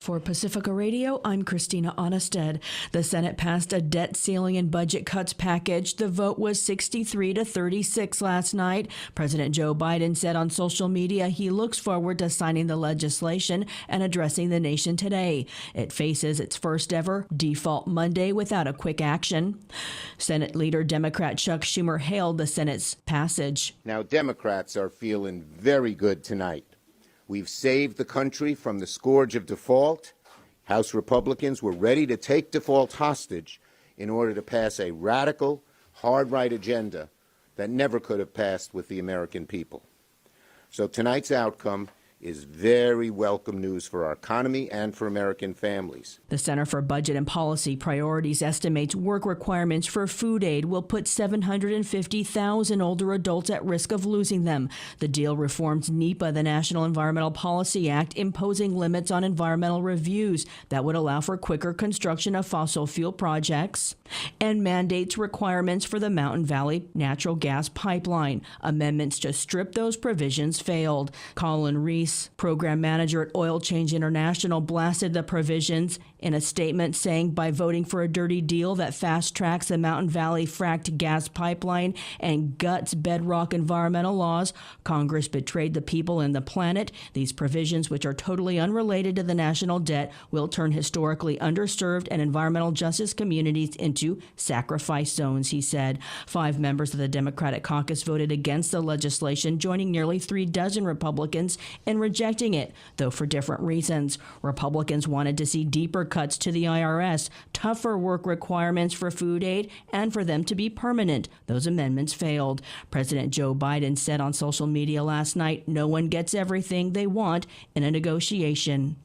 For Pacifica Radio, I'm Christina Onnested. The Senate passed a debt ceiling and budget cuts package. The vote was 63-36 last night. President Joe Biden said on social media he looks forward to signing the legislation and addressing the nation today. It faces its first ever default Monday without a quick action. Senate leader Democrat Chuck Schumer hailed the Senate's passage. Now, Democrats are feeling very good tonight. We've saved the country from the scourge of default. House Republicans were ready to take default hostage in order to pass a radical, hard-right agenda that never could have passed with the American people. So tonight's outcome is very welcome news for our economy and for American families. The Center for Budget and Policy Priorities estimates work requirements for food aid will put 750,000 older adults at risk of losing them. The deal reforms NEPA, the National Environmental Policy Act, imposing limits on environmental reviews that would allow for quicker construction of fossil fuel projects, and mandates requirements for the Mountain Valley natural gas pipeline. Amendments to strip those provisions failed. Colin Reese, program manager at Oil Change International, blasted the provisions in a statement, saying by voting for a dirty deal that fast-tracks the Mountain Valley fracked gas pipeline and guts bedrock environmental laws, Congress betrayed the people and the planet. These provisions, which are totally unrelated to the national debt, will turn historically underserved and environmental justice communities into sacrifice zones, he said. 5 members of the Democratic caucus voted against the legislation, joining nearly 36 Republicans in rejecting it, though for different reasons. Republicans wanted to see deeper cuts to the IRS, tougher work requirements for food aid, and for them to be permanent. Those amendments failed. President Joe Biden said on social media last night, no one gets everything they want in a negotiation.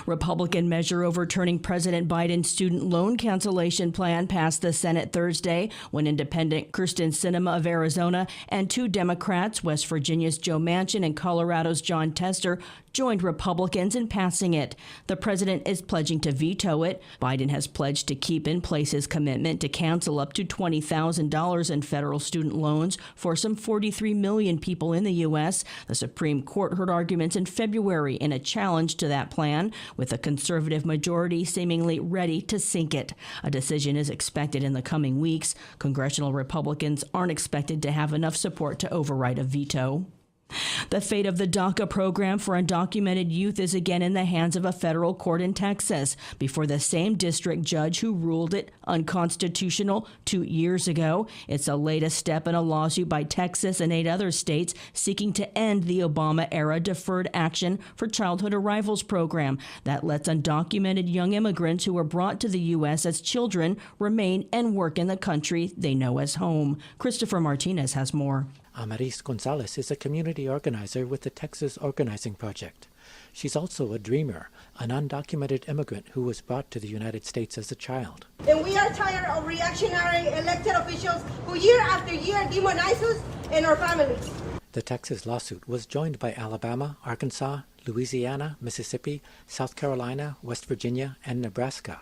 Republican measure overturning President Biden's student loan cancellation plan passed the Senate Thursday when independent Kyrsten Sinema of Arizona and 2 Democrats, West Virginia's Joe Manchin and Colorado's Jon Tester, joined Republicans in passing it. The president is pledging to veto it. Biden has pledged to keep in place his commitment to cancel up to $20,000 in federal student loans for some 43 million people in the U.S. The Supreme Court heard arguments in February in a challenge to that plan, with a conservative majority seemingly ready to sink it. A decision is expected in the coming weeks. Congressional Republicans aren't expected to have enough support to override a veto. The fate of the DACA program for undocumented youth is again in the hands of a federal court in Texas before the same district judge who ruled it unconstitutional 2 years ago. It's the latest step in a lawsuit by Texas and 8 other states seeking to end the Obama-era Deferred Action for Childhood Arrivals program that lets undocumented young immigrants who were brought to the U.S. as children remain and work in the country they know as home. Christopher Martinez has more. Amaris Gonzalez is a community organizer with the Texas Organizing Project. She's also a dreamer, an undocumented immigrant who was brought to the United States as a child. And we are tired of reactionary elected officials who year after year demonize us and our families. The Texas lawsuit was joined by Alabama, Arkansas, Louisiana, Mississippi, South Carolina, West Virginia, and Nebraska.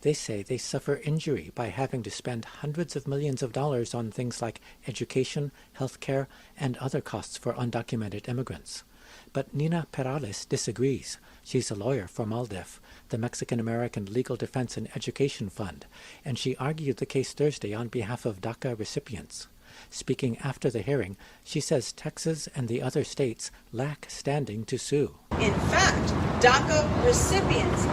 They say they suffer injury by having to spend hundreds of millions of dollars on things like education, health care, and other costs for undocumented immigrants. But Nina Perales disagrees. She's a lawyer for MALDEF, the Mexican-American Legal Defense and Education Fund, and she argued the case Thursday on behalf of DACA recipients. Speaking after the hearing, she says Texas and the other states lack standing to sue. In fact, DACA recipients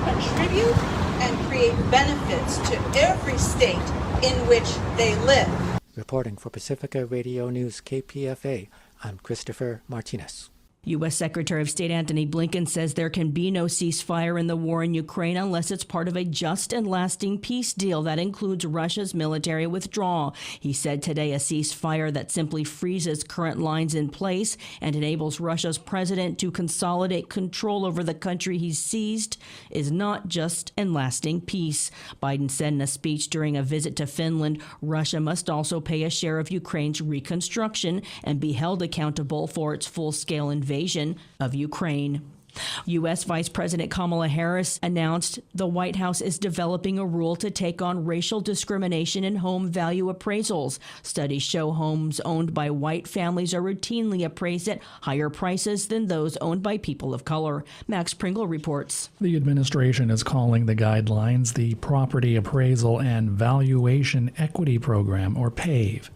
contribute and create benefits to every state in which they live. Reporting for Pacifica Radio News KPFA, I'm Christopher Martinez. U.S. Secretary of State Antony Blinken says there can be no ceasefire in the war in Ukraine unless it's part of a just and lasting peace deal that includes Russia's military withdrawal. He said today a ceasefire that simply freezes current lines in place and enables Russia's president to consolidate control over the country he's seized is not just and lasting peace. Biden said in a speech during a visit to Finland, Russia must also pay a share of Ukraine's reconstruction and be held accountable for its full-scale invasion of Ukraine. U.S. Vice President Kamala Harris announced the White House is developing a rule to take on racial discrimination in home value appraisals. Studies show homes owned by white families are routinely appraised at higher prices than those owned by people of color. Max Pringle reports. The administration is calling the guidelines the Property Appraisal and Valuation Equity Program, or PAVE.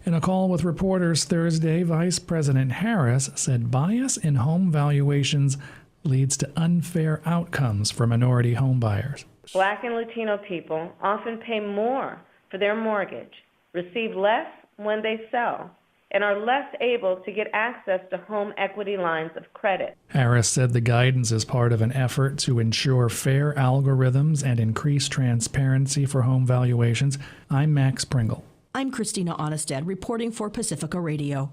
In a call with reporters Thursday, Vice President Harris said bias in home valuations leads to unfair outcomes for minority homebuyers. Black and Latino people often pay more for their mortgage, receive less when they sell, and are less able to get access to home equity lines of credit. Harris said the guidance is part of an effort to ensure fair algorithms and increase transparency for home valuations. I'm Max Pringle. I'm Christina Onestad reporting for Pacifica Radio.